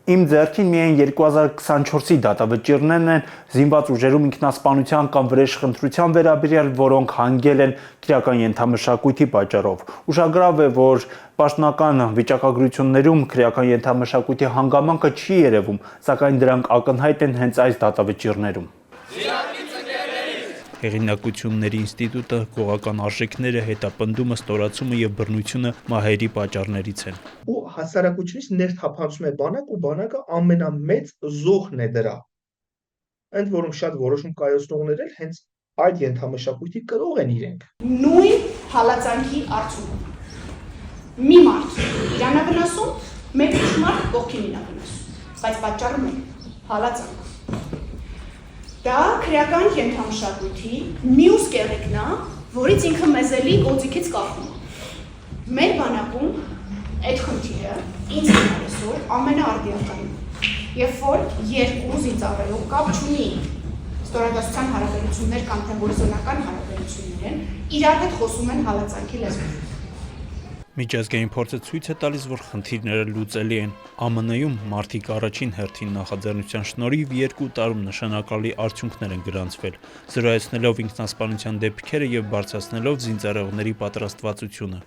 Իմ ձեռքին միայն 2024-ի դատավճիռներն են զինված ուժերում ինքնասպանության կամ վրեժխնդրության վերաբերյալ, որոնք հանգել են քրեական ենթամշակույթի պատճառով։ Ուշագրավ է, որ պաշտոնական վիճակագրություններում քրեական ենթամշակույթի հանգամանքը չի երևում, սակայն դրանք ակնհայտ են հենց այս դատավճիռներում։ Հեղինակությունների ինստիտուտը գողական արժեքները, հետապնդումը, ստորացումը եւ բռնությունը մահերի պատճառներից են։ Ու հասարակությունից ներթափանցում է բանակ ու բանակը ամենամեծ զոհն է դրա։ Ընդ որում շատ որոշում կայացնողներ էլ հենց այդ ենթամշակույթի կրող են իրենք։ Նույն հալածանքի արդյունքում մի մարդ իրանավնասում, մեկ մարդ կողքին իրանավնասում, բայց պատճառը մեկ հալածանք։ Դա քրեական ենթամշակույթի մյուս կեղեքն է, որից ինքը մեզ էլի գործիքից կախում է։ Մեր բանակում այդ խնդիրը ինձ այսօր ամենաարդիակայինն է, երբ որ երկու զինծառայող կապ չունի ստորադասության հարաբերություններ կամ թե հորիզոնական հարաբերություններ են, իրար հետ խոսում են հալածանքի լեզվով։ Միջազգային փորձը ցույց է տալիս, որ խնդիրները լուծելի են։ ԱՄՆ-ում մարդիկ առաջին հերթին նախաձեռնության շնորհիվ 2 տարում նշանակալի արդյունքներ են գրանցվել, զրոյացնելով ինքնասպանության դեպքերը եւ բարձրացնելով զինծառայողների պատրաստվածությունը։